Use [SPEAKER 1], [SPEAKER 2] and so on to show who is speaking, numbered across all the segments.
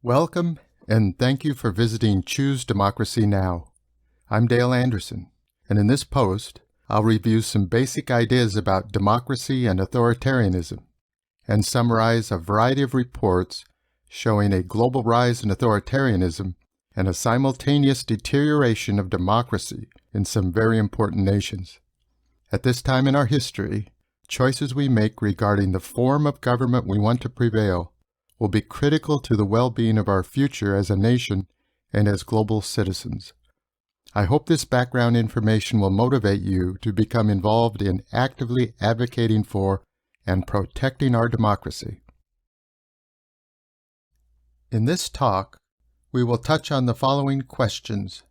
[SPEAKER 1] Welcome, and thank you for visiting Choose Democracy Now! I'm Dale Anderson, and in this post, I'll review some basic ideas about democracy and authoritarianism, and summarize a variety of reports showing a global rise in authoritarianism and a simultaneous deterioration of democracy in some very important nations. At this time in our history, choices we make regarding the form of government we want to prevail will be critical to the well-being of our future as a nation and as global citizens. I hope this background information will motivate you to become involved in actively advocating for and protecting our democracy. In this talk, we will touch on the following questions.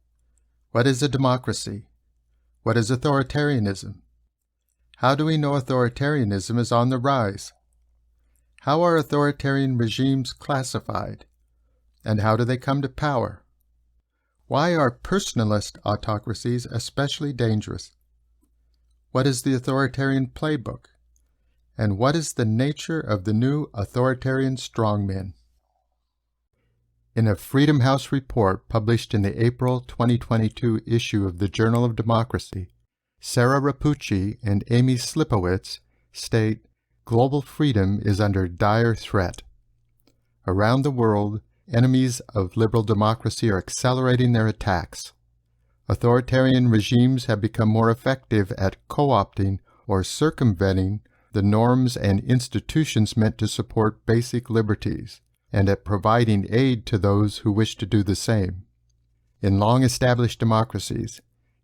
[SPEAKER 1] What is a democracy? What is authoritarianism? How do we know authoritarianism is on the rise? How are authoritarian regimes classified? And how do they come to power? Why are personalist autocracies especially dangerous? What is the authoritarian playbook? And what is the nature of the new authoritarian strongmen? In a Freedom House report published in the April 2022 issue of the Journal of Democracy, Sarah Rapucci and Amy Slipowitz state, global freedom is under dire threat. Around the world, enemies of liberal democracy are accelerating their attacks. Authoritarian regimes have become more effective at co-opting or circumventing the norms and institutions meant to support basic liberties, and at providing aid to those who wish to do the same. In long-established democracies,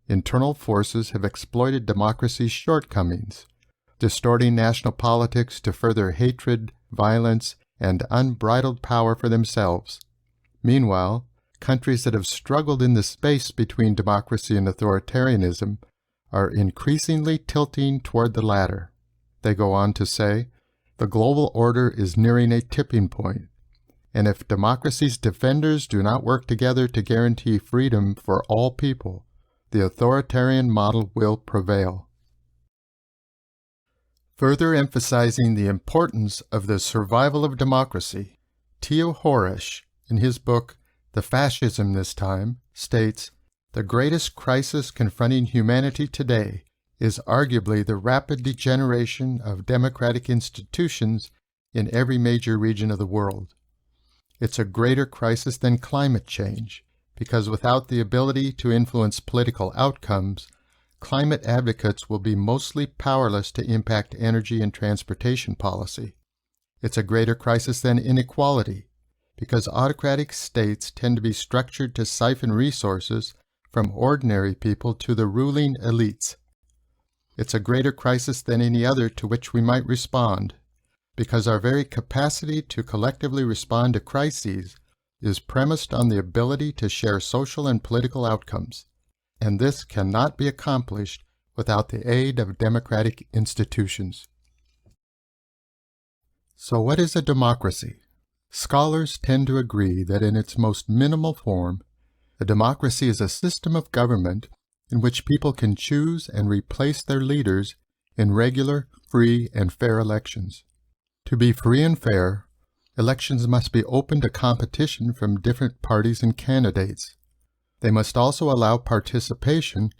[SPEAKER 1] internal forces have exploited democracy's shortcomings, distorting national politics to further hatred, violence, and unbridled power for themselves. Meanwhile, countries that have struggled in the space between democracy and authoritarianism are increasingly tilting toward the latter. They go on to say, the global order is nearing a tipping point, and if democracy's defenders do not work together to guarantee freedom for all people, the authoritarian model will prevail. Further emphasizing the importance of the survival of democracy, Theo Horesh, in his book The Fascism This Time, states, the greatest crisis confronting humanity today is arguably the rapid degeneration of democratic institutions in every major region of the world. It's a greater crisis than climate change, because without the ability to influence political outcomes, climate advocates will be mostly powerless to impact energy and transportation policy. It's a greater crisis than inequality, because autocratic states tend to be structured to siphon resources from ordinary people to the ruling elites. It's a greater crisis than any other to which we might respond, because our very capacity to collectively respond to crises is premised on the ability to share social and political outcomes, and this cannot be accomplished without the aid of democratic institutions. So what is a democracy? Scholars tend to agree that in its most minimal form, a democracy is a system of government in which people can choose and replace their leaders in regular, free, and fair elections. To be free and fair, elections must be open to competition from different parties and candidates. They must also allow participation,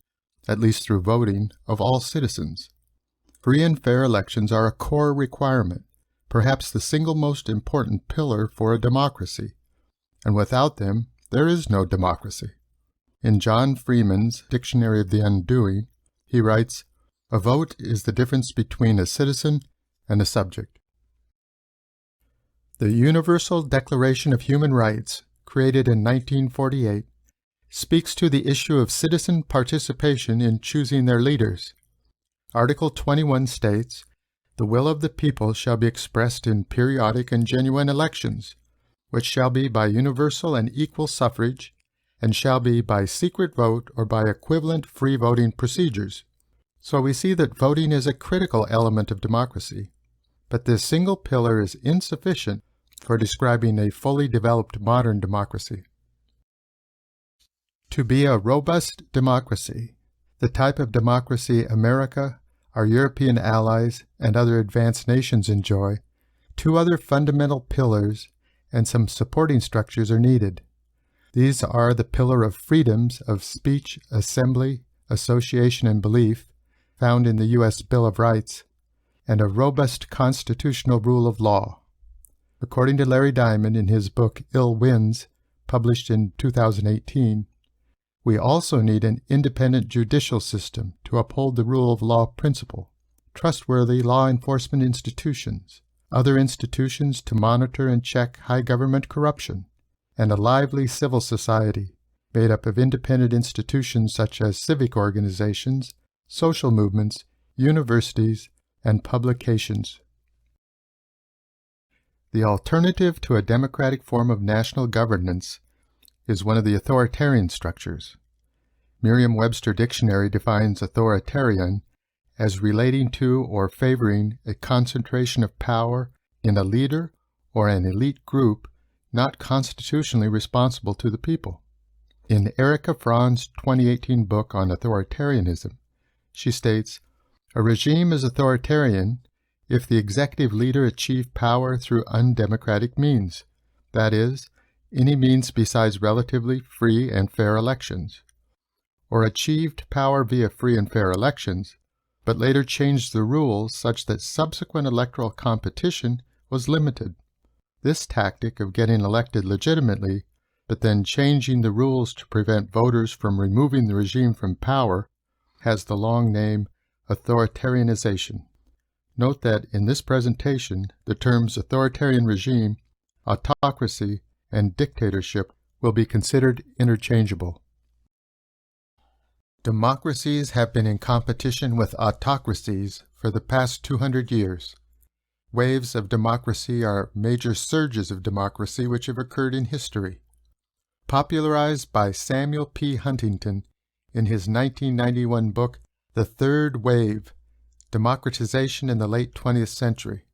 [SPEAKER 1] at least through voting, of all citizens. Free and fair elections are a core requirement, perhaps the single most important pillar for a democracy, and without them, there is no democracy. In John Freeman's Dictionary of the Undoing, he writes, a vote is the difference between a citizen and a subject. The Universal Declaration of Human Rights, created in 1948, speaks to the issue of citizen participation in choosing their leaders. Article 21 states, the will of the people shall be expressed in periodic and genuine elections, which shall be by universal and equal suffrage, and shall be by secret vote or by equivalent free voting procedures. So we see that voting is a critical element of democracy, but this single pillar is insufficient for describing a fully developed modern democracy. To be a robust democracy, the type of democracy America, our European allies, and other advanced nations enjoy, two other fundamental pillars and some supporting structures are needed. These are the pillar of freedoms of speech, assembly, association, and belief, found in the U.S. Bill of Rights, and a robust constitutional rule of law. According to Larry Diamond in his book Ill Winds, published in 2018, we also need an independent judicial system to uphold the rule of law principle, trustworthy law enforcement institutions, other institutions to monitor and check high government corruption, and a lively civil society made up of independent institutions such as civic organizations, social movements, universities, and publications. The alternative to a democratic form of national governance is one of the authoritarian structures. Merriam-Webster Dictionary defines authoritarian as relating to or favoring a concentration of power in a leader or an elite group not constitutionally responsible to the people. In Erica Frahn's 2018 book on authoritarianism, she states, "A regime is authoritarian if the executive leader achieved power through undemocratic means, that is, any means besides relatively free and fair elections, or achieved power via free and fair elections, but later changed the rules such that subsequent electoral competition was limited. This tactic of getting elected legitimately, but then changing the rules to prevent voters from removing the regime from power, has the long name authoritarianization." Note that in this presentation, the terms authoritarian regime, autocracy, and dictatorship will be considered interchangeable. Democracies have been in competition with autocracies for the past 200 years. Waves of democracy are major surges of democracy which have occurred in history. Popularized by Samuel P. Huntington in his 1991 book, The Third Wave, Democratization in the Late 20th Century,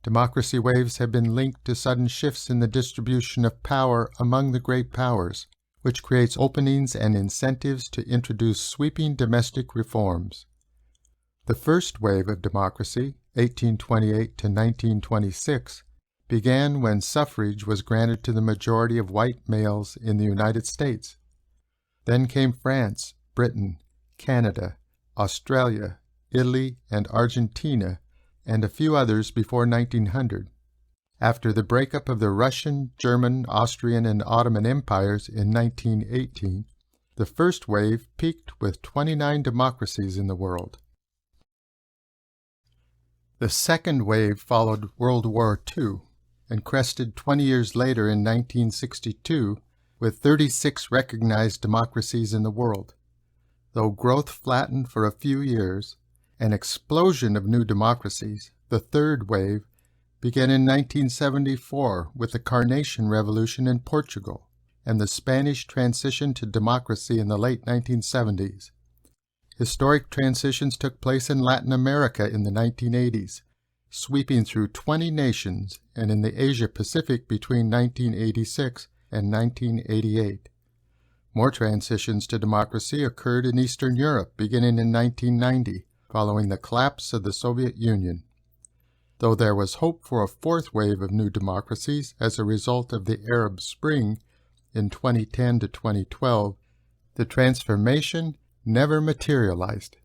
[SPEAKER 1] democracy waves have been linked to sudden shifts in the distribution of power among the great powers, which creates openings and incentives to introduce sweeping domestic reforms. The first wave of democracy, 1828 to 1926, began when suffrage was granted to the majority of white males in the United States. Then came France, Britain, Canada, Australia, Italy, and Argentina, and a few others before 1900. After the breakup of the Russian, German, Austrian, and Ottoman empires in 1918, the first wave peaked with 29 democracies in the world. The second wave followed World War II and crested 20 years later in 1962 with 36 recognized democracies in the world. Though growth flattened for a few years, an explosion of new democracies, the third wave, began in 1974 with the Carnation Revolution in Portugal and the Spanish transition to democracy in the late 1970s. Historic transitions took place in Latin America in the 1980s, sweeping through 20 nations, and in the Asia-Pacific between 1986 and 1988. More transitions to democracy occurred in Eastern Europe beginning in 1990, following the collapse of the Soviet Union. Though there was hope for a fourth wave of new democracies as a result of the Arab Spring in 2010 to 2012, the transformation never materialized.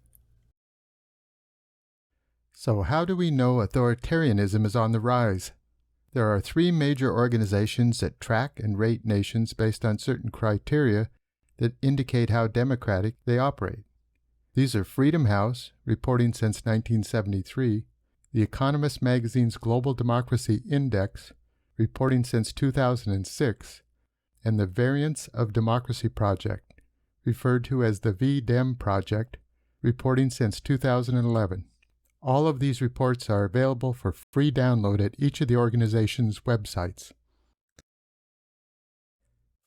[SPEAKER 1] So how do we know authoritarianism is on the rise? There are three major organizations that track and rate nations based on certain criteria that indicate how democratic they operate. These are Freedom House, reporting since 1973, The Economist magazine's Global Democracy Index, reporting since 2006, and the Variants of Democracy Project, referred to as the VDEM Project, reporting since 2011. All of these reports are available for free download at each of the organization's websites.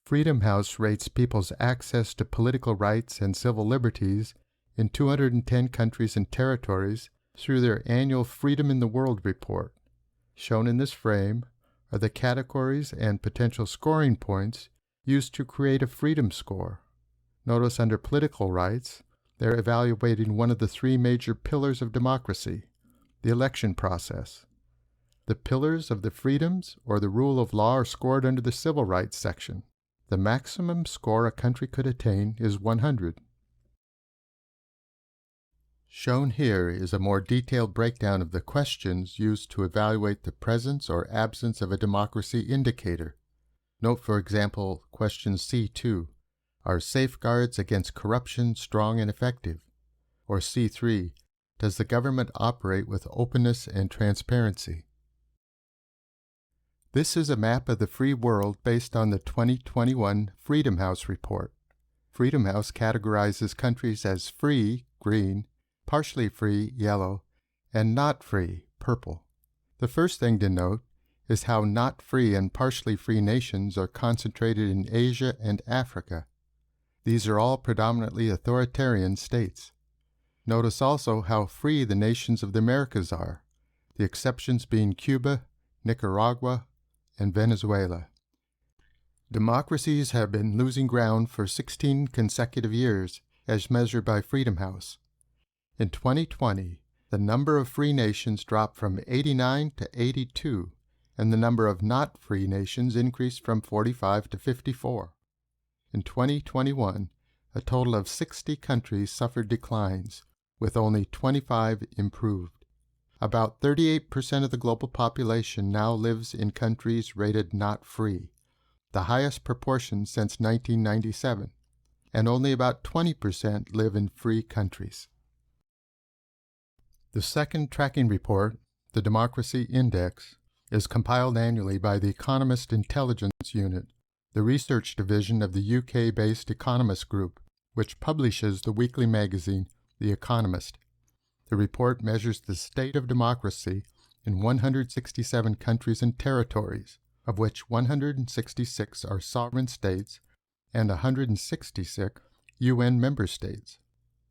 [SPEAKER 1] Freedom House rates people's access to political rights and civil liberties in 210 countries and territories through their annual Freedom in the World report. Shown in this frame are the categories and potential scoring points used to create a freedom score. Notice under political rights, they're evaluating one of the three major pillars of democracy, the election process. The pillars of the freedoms or the rule of law are scored under the civil rights section. The maximum score a country could attain is 100. Shown here is a more detailed breakdown of the questions used to evaluate the presence or absence of a democracy indicator. Note, for example, question C2, are safeguards against corruption strong and effective? Or C3, does the government operate with openness and transparency? This is a map of the free world based on the 2021 Freedom House report. Freedom House categorizes countries as free, green, partially free, yellow, and not free, purple. The first thing to note is how not free and partially free nations are concentrated in Asia and Africa. These are all predominantly authoritarian states. Notice also how free the nations of the Americas are, the exceptions being Cuba, Nicaragua, and Venezuela. Democracies have been losing ground for 16 consecutive years, as measured by Freedom House. In 2020, the number of free nations dropped from 89 to 82, and the number of not free nations increased from 45 to 54. In 2021, a total of 60 countries suffered declines, with only 25 improved. About 38% of the global population now lives in countries rated not free, the highest proportion since 1997, and only about 20% live in free countries. The second tracking report, the Democracy Index, is compiled annually by the Economist Intelligence Unit, the research division of the UK-based Economist Group, which publishes the weekly magazine, The Economist. The report measures the state of democracy in 167 countries and territories, of which 166 are sovereign states and 166 UN member states.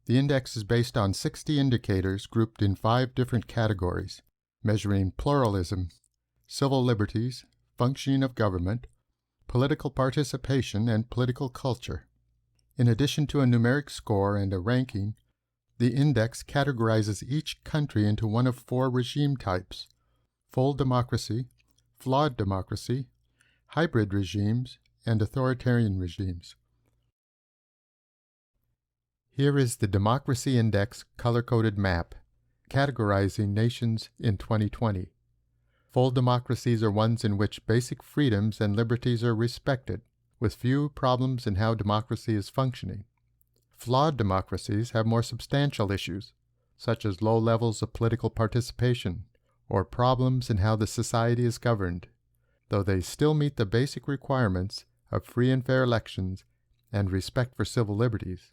[SPEAKER 1] The index is based on 60 indicators grouped in 5 different categories, measuring pluralism, civil liberties, functioning of government, political participation, and political culture. In addition to a numeric score and a ranking, the index categorizes each country into one of 4 regime types: full democracy, flawed democracy, hybrid regimes, and authoritarian regimes. Here is the Democracy Index color-coded map, categorizing nations in 2020. Full democracies are ones in which basic freedoms and liberties are respected, with few problems in how democracy is functioning. Flawed democracies have more substantial issues, such as low levels of political participation, or problems in how the society is governed, though they still meet the basic requirements of free and fair elections and respect for civil liberties.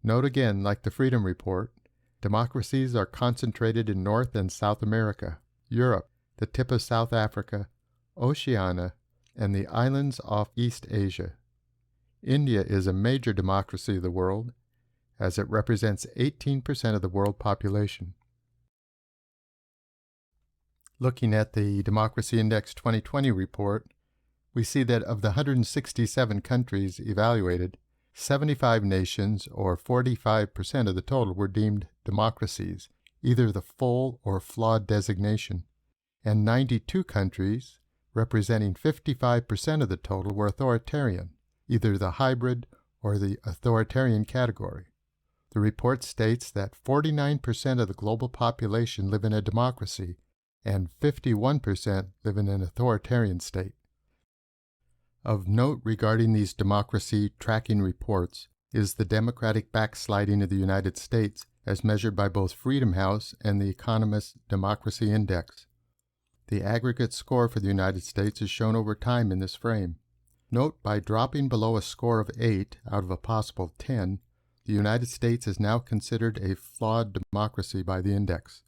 [SPEAKER 1] Note again, like the Freedom Report, democracies are concentrated in North and South America, Europe, the tip of South Africa, Oceania, and the islands off East Asia. India is a major democracy of the world, as it represents 18% of the world population. Looking at the Democracy Index 2020 report, we see that of the 167 countries evaluated, 75 nations, or 45% of the total, were deemed democracies, either the full or flawed designation, and 92 countries, representing 55% of the total, were authoritarian, either the hybrid or the authoritarian category. The report states that 49% of the global population live in a democracy, and 51% live in an authoritarian state. Of note regarding these democracy tracking reports is the democratic backsliding of the United States as measured by both Freedom House and the Economist Democracy Index. The aggregate score for the United States is shown over time in this frame. Note, by dropping below a score of 8 out of a possible 10, the United States is now considered a flawed democracy by the index.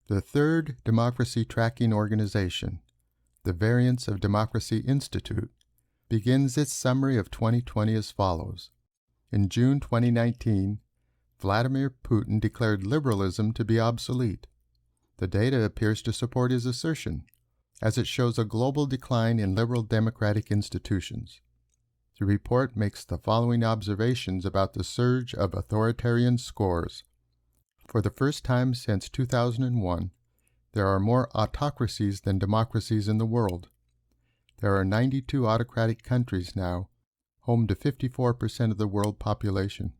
[SPEAKER 1] The third democracy tracking organization, the Variants of Democracy Institute, begins its summary of 2020 as follows. In June 2019, Vladimir Putin declared liberalism to be obsolete. The data appears to support his assertion, as it shows a global decline in liberal democratic institutions. The report makes the following observations about the surge of authoritarian scores. For the first time since 2001, there are more autocracies than democracies in the world. There are 92 autocratic countries now, home to 54% of the world population.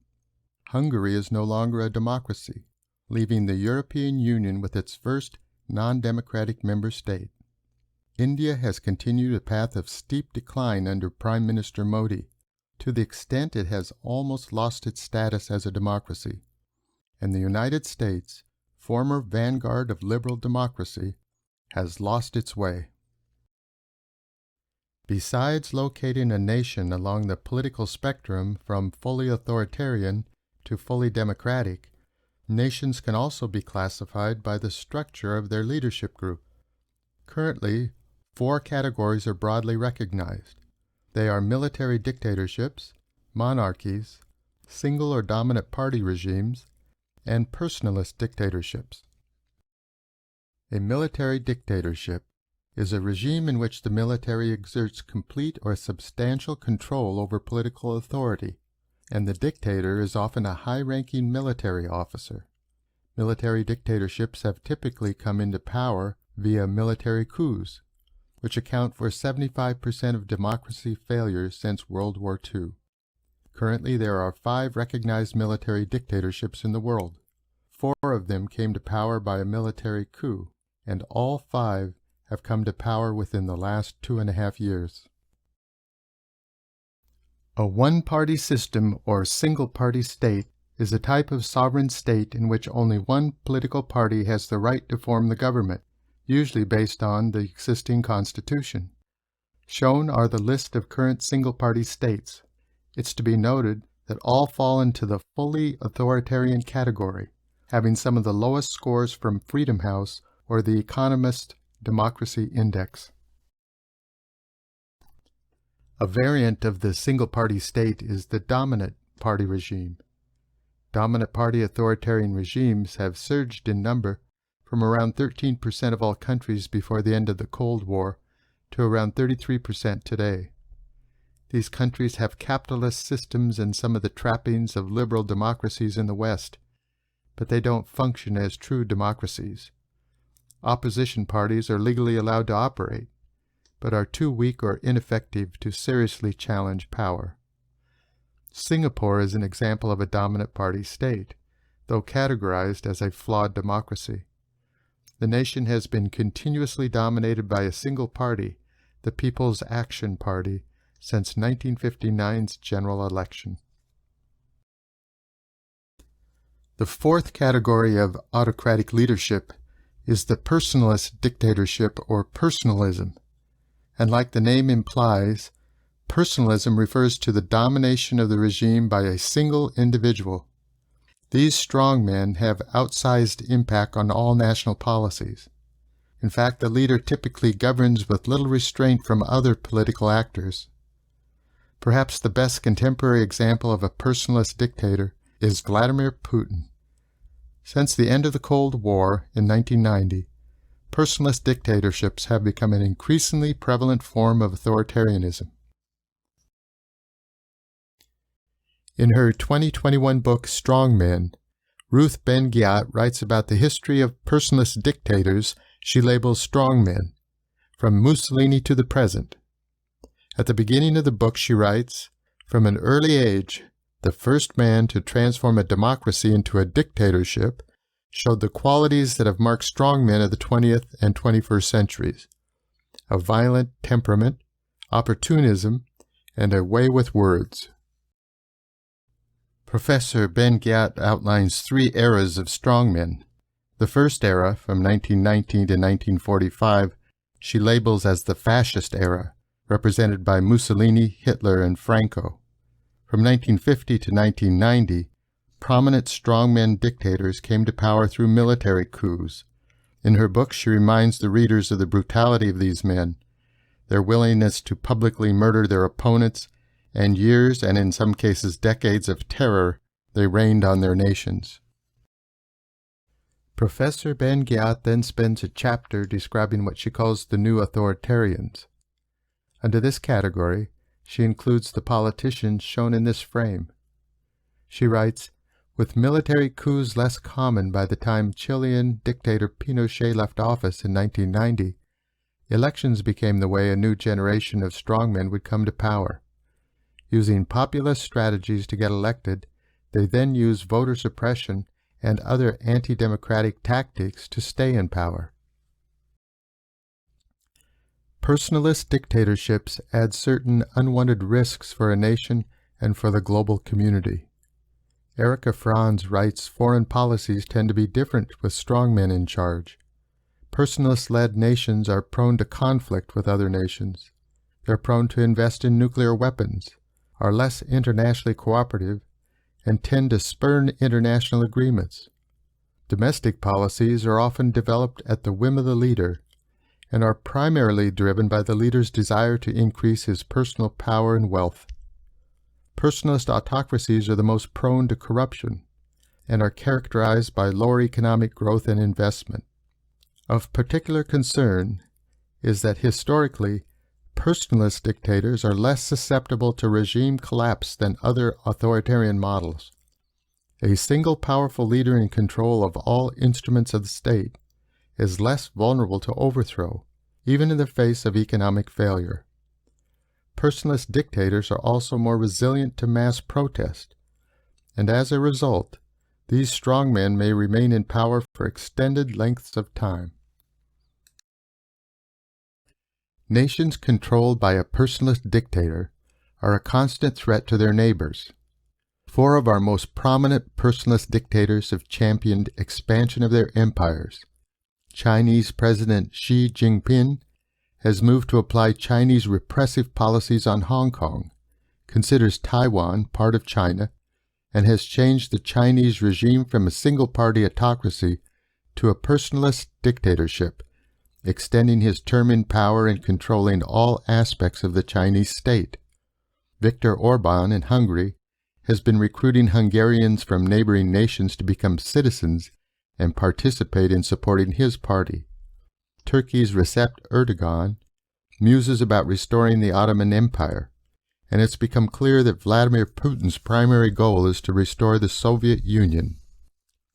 [SPEAKER 1] Hungary is no longer a democracy, leaving the European Union with its first non-democratic member state. India has continued a path of steep decline under Prime Minister Modi, to the extent it has almost lost its status as a democracy. And the United States, former vanguard of liberal democracy, has lost its way. Besides locating a nation along the political spectrum from fully authoritarian to fully democratic, nations can also be classified by the structure of their leadership group. Currently, 4 categories are broadly recognized. They are military dictatorships, monarchies, single or dominant party regimes, and personalist dictatorships. A military dictatorship is a regime in which the military exerts complete or substantial control over political authority, and the dictator is often a high-ranking military officer. Military dictatorships have typically come into power via military coups, which account for 75% of democracy failures since World War II. Currently, there are 5 recognized military dictatorships in the world. 4 of them came to power by a military coup, and all 5 have come to power within the last 2.5 years. A one-party system or single-party state is a type of sovereign state in which only one political party has the right to form the government, usually based on the existing constitution. Shown are the list of current single-party states. It's to be noted that all fall into the fully authoritarian category, having some of the lowest scores from Freedom House or the Economist Democracy Index. A variant of the single-party state is the dominant party regime. Dominant party authoritarian regimes have surged in number from around 13% of all countries before the end of the Cold War to around 33% today. These countries have capitalist systems and some of the trappings of liberal democracies in the West, but they don't function as true democracies. Opposition parties are legally allowed to operate, but are too weak or ineffective to seriously challenge power. Singapore is an example of a dominant party state, though categorized as a flawed democracy. The nation has been continuously dominated by a single party, the People's Action Party, since 1959's general election. The 4th category of autocratic leadership is the personalist dictatorship or personalism. And like the name implies, personalism refers to the domination of the regime by a single individual. These strongmen have outsized impact on all national policies. In fact, the leader typically governs with little restraint from other political actors. Perhaps the best contemporary example of a personalist dictator is Vladimir Putin. Since the end of the Cold War in 1990, personalist dictatorships have become an increasingly prevalent form of authoritarianism. In her 2021 book, Strongmen, Ruth Ben-Ghiat writes about the history of personalist dictators she labels strongmen, from Mussolini to the present. At the beginning of the book she writes, "From an early age, the first man to transform a democracy into a dictatorship showed the qualities that have marked strongmen of the 20th and 21st centuries: a violent temperament, opportunism, and a way with words." Professor Ben-Ghiat outlines 3 eras of strongmen. The first era, from 1919 to 1945, she labels as the fascist era, represented by Mussolini, Hitler, and Franco. From 1950 to 1990, prominent strongmen dictators came to power through military coups. In her book, she reminds the readers of the brutality of these men, their willingness to publicly murder their opponents, and years, and in some cases decades, of terror they rained on their nations. Professor Ben-Ghiat then spends a chapter describing what she calls the new authoritarians. Under this category, she includes the politicians shown in this frame. She writes, With military coups less common by the time Chilean dictator Pinochet left office in 1990, elections became the way a new generation of strongmen would come to power. Using populist strategies to get elected, they then used voter suppression and other anti-democratic tactics to stay in power. Personalist dictatorships add certain unwanted risks for a nation and for the global community. Erika Franz writes, foreign policies tend to be different with strongmen in charge. Personalist-led nations are prone to conflict with other nations. They're prone to invest in nuclear weapons, are less internationally cooperative, and tend to spurn international agreements. Domestic policies are often developed at the whim of the leader and are primarily driven by the leader's desire to increase his personal power and wealth. Personalist autocracies are the most prone to corruption and are characterized by lower economic growth and investment. Of particular concern is that historically, personalist dictators are less susceptible to regime collapse than other authoritarian models. A single powerful leader in control of all instruments of the state is less vulnerable to overthrow, even in the face of economic failure. Personalist dictators are also more resilient to mass protest, and as a result, these strongmen may remain in power for extended lengths of time. Nations controlled by a personalist dictator are a constant threat to their neighbors. 4 of our most prominent personalist dictators have championed expansion of their empires. Chinese President Xi Jinping has moved to apply Chinese repressive policies on Hong Kong, considers Taiwan part of China, and has changed the Chinese regime from a single-party autocracy to a personalist dictatorship, extending his term in power and controlling all aspects of the Chinese state. Viktor Orban in Hungary has been recruiting Hungarians from neighboring nations to become citizens and participate in supporting his party. Turkey's Recep Erdogan muses about restoring the Ottoman Empire, and it's become clear that Vladimir Putin's primary goal is to restore the Soviet Union.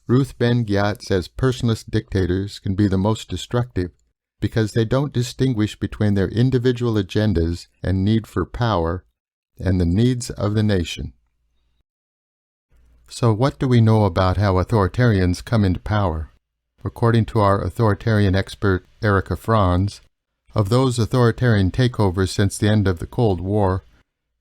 [SPEAKER 1] Ruth Ben-Ghiat says personalist dictators can be the most destructive because they don't distinguish between their individual agendas and need for power and the needs of the nation. So what do we know about how authoritarians come into power? According to our authoritarian expert Erika Franz, of those authoritarian takeovers since the end of the Cold War,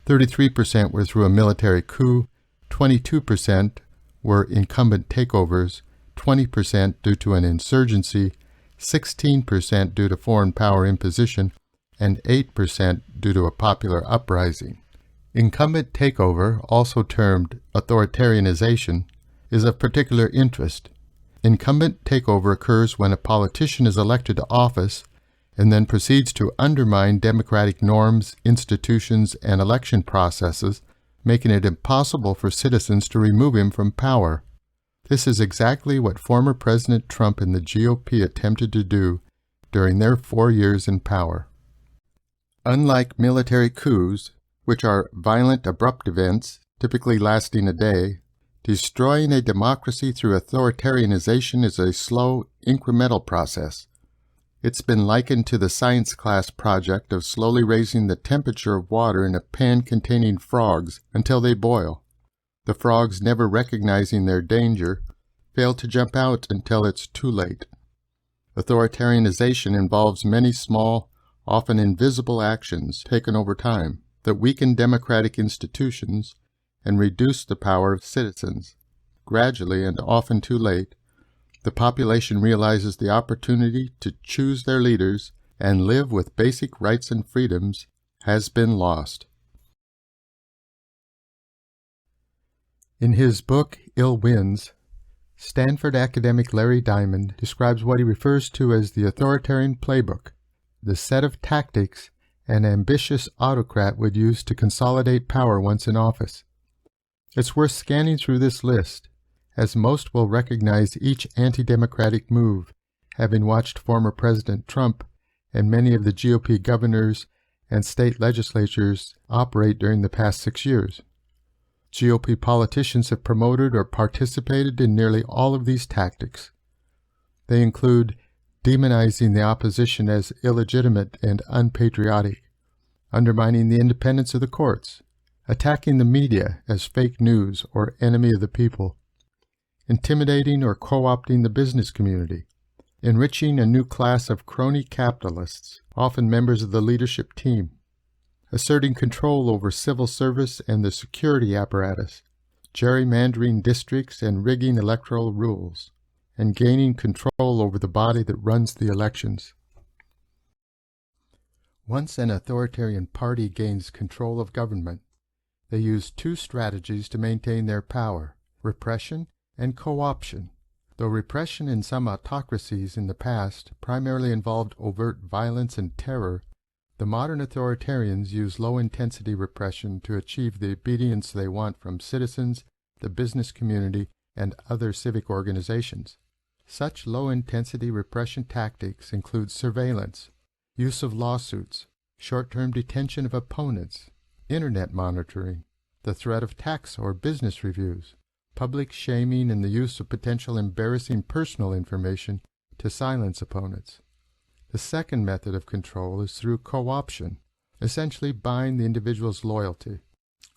[SPEAKER 1] 33% were through a military coup, 22% were incumbent takeovers, 20% due to an insurgency, 16% due to foreign power imposition, and 8% due to a popular uprising. Incumbent takeover, also termed authoritarianization, is of particular interest. Incumbent takeover occurs when a politician is elected to office and then proceeds to undermine democratic norms, institutions, and election processes, making it impossible for citizens to remove him from power. This is exactly what former President Trump and the GOP attempted to do during their 4 years in power. Unlike military coups, which are violent, abrupt events, typically lasting a day, destroying a democracy through authoritarianization is a slow, incremental process. It's been likened to the science class project of slowly raising the temperature of water in a pan containing frogs until they boil. The frogs, never recognizing their danger, fail to jump out until it's too late. Authoritarianization involves many small, often invisible actions taken over time that weaken democratic institutions and reduce the power of citizens. Gradually, and often too late, the population realizes the opportunity to choose their leaders and live with basic rights and freedoms has been lost. In his book, Ill Winds, Stanford academic Larry Diamond describes what he refers to as the authoritarian playbook, the set of tactics an ambitious autocrat would use to consolidate power once in office. It's worth scanning through this list, as most will recognize each anti-democratic move, having watched former President Trump and many of the GOP governors and state legislatures operate during the past 6 years. GOP politicians have promoted or participated in nearly all of these tactics. They include demonizing the opposition as illegitimate and unpatriotic, undermining the independence of the courts, attacking the media as fake news or enemy of the people, intimidating or co-opting the business community, enriching a new class of crony capitalists, often members of the leadership team, asserting control over civil service and the security apparatus, gerrymandering districts and rigging electoral rules, and gaining control over the body that runs the elections. Once an authoritarian party gains control of government, they use two strategies to maintain their power: repression and co-option. Though repression in some autocracies in the past primarily involved overt violence and terror, the modern authoritarians use low-intensity repression to achieve the obedience they want from citizens, the business community, and other civic organizations. Such low-intensity repression tactics include surveillance, use of lawsuits, short-term detention of opponents, internet monitoring, the threat of tax or business reviews, public shaming, and the use of potential embarrassing personal information to silence opponents. The second method of control is through co-option, essentially buying the individual's loyalty,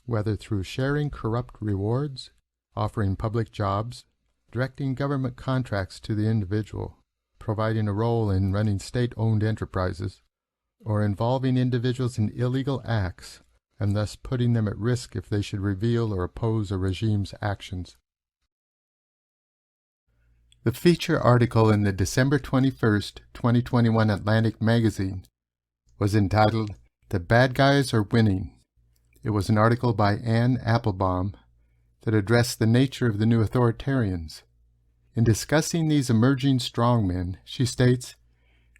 [SPEAKER 1] whether through sharing corrupt rewards, offering public jobs, directing government contracts to the individual, providing a role in running state-owned enterprises, or involving individuals in illegal acts and thus putting them at risk if they should reveal or oppose a regime's actions. The feature article in the December 21, 2021 Atlantic magazine was entitled, "The Bad Guys Are Winning." It was an article by Anne Applebaum that addressed the nature of the new authoritarians. In discussing these emerging strongmen, she states,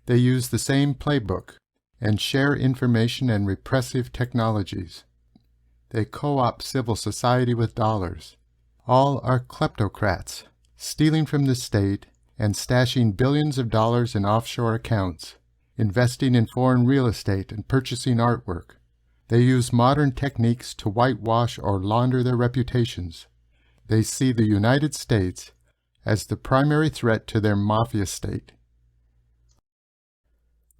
[SPEAKER 1] they use the same playbook and share information and repressive technologies. They co-opt civil society with dollars. All are kleptocrats, stealing from the state and stashing billions of dollars in offshore accounts, investing in foreign real estate and purchasing artwork. They use modern techniques to whitewash or launder their reputations. They see the United States as the primary threat to their mafia state.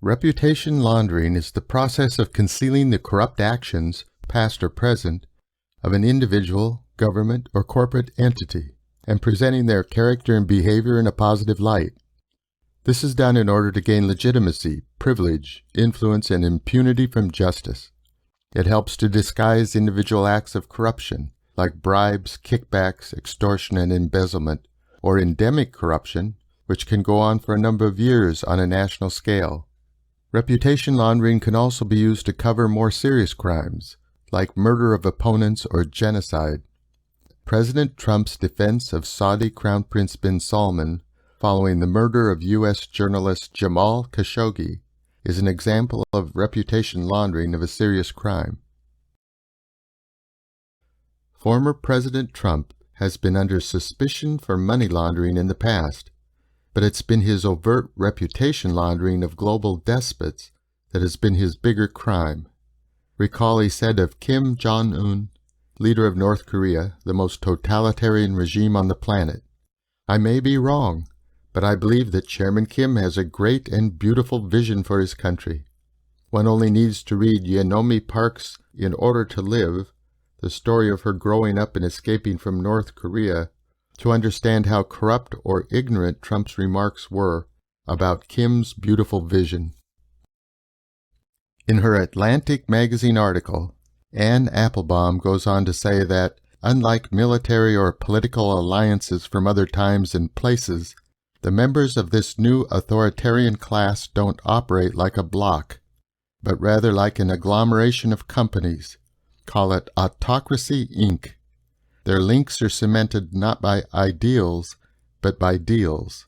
[SPEAKER 1] Reputation laundering is the process of concealing the corrupt actions, past or present, of an individual, government, or corporate entity, and presenting their character and behavior in a positive light. This is done in order to gain legitimacy, privilege, influence, and impunity from justice. It helps to disguise individual acts of corruption, like bribes, kickbacks, extortion, and embezzlement, or endemic corruption, which can go on for a number of years on a national scale. Reputation laundering can also be used to cover more serious crimes, like murder of opponents or genocide. President Trump's defense of Saudi Crown Prince bin Salman following the murder of U.S. journalist Jamal Khashoggi is an example of reputation laundering of a serious crime. Former President Trump has been under suspicion for money laundering in the past, but it's been his overt reputation laundering of global despots that has been his bigger crime. Recall he said of Kim Jong-un, leader of North Korea, the most totalitarian regime on the planet, "I may be wrong, but I believe that Chairman Kim has a great and beautiful vision for his country. One only needs to read Yeonmi Park's In Order to Live, the story of her growing up and escaping from North Korea, to understand how corrupt or ignorant Trump's remarks were about Kim's beautiful vision." In her Atlantic magazine article, Anne Applebaum goes on to say that, unlike military or political alliances from other times and places, the members of this new authoritarian class don't operate like a bloc, but rather like an agglomeration of companies. Call it Autocracy, Inc. Their links are cemented not by ideals, but by deals.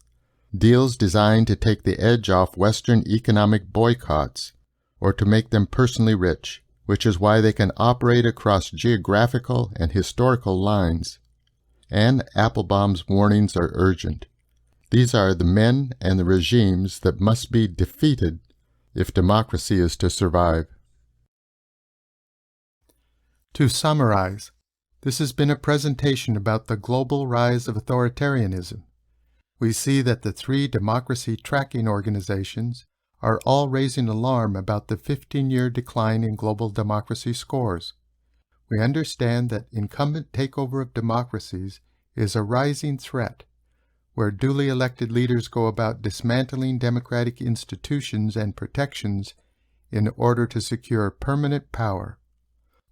[SPEAKER 1] Deals designed to take the edge off Western economic boycotts, or to make them personally rich, which is why they can operate across geographical and historical lines. Anne Applebaum's warnings are urgent. These are the men and the regimes that must be defeated if democracy is to survive. To summarize, This has been a presentation about the global rise of authoritarianism. We see that the 3 democracy tracking organizations are all raising alarm about the 15-year decline in global democracy scores. We understand that incumbent takeover of democracies is a rising threat, where duly elected leaders go about dismantling democratic institutions and protections in order to secure permanent power.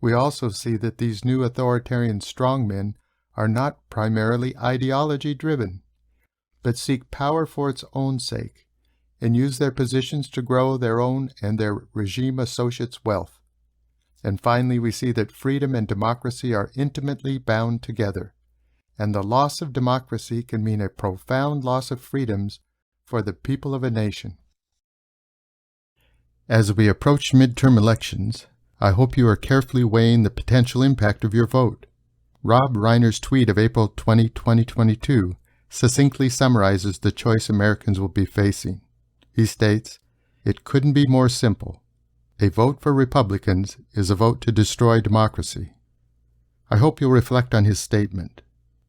[SPEAKER 1] We also see that these new authoritarian strongmen are not primarily ideology-driven, but seek power for its own sake, and use their positions to grow their own and their regime associates' wealth. And finally, we see that freedom and democracy are intimately bound together, and the loss of democracy can mean a profound loss of freedoms for the people of a nation. As we approach midterm elections, I hope you are carefully weighing the potential impact of your vote. Rob Reiner's tweet of April 20, 2022 succinctly summarizes the choice Americans will be facing. He states, "It couldn't be more simple. A vote for Republicans is a vote to destroy democracy." I hope you'll reflect on his statement.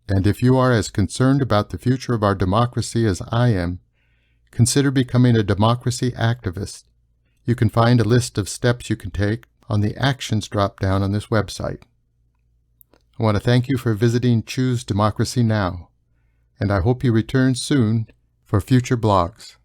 [SPEAKER 1] And if you are as concerned about the future of our democracy as I am, consider becoming a democracy activist. You can find a list of steps you can take on the Actions drop-down on this website. I want to thank you for visiting Choose Democracy Now, and I hope you return soon for future blogs.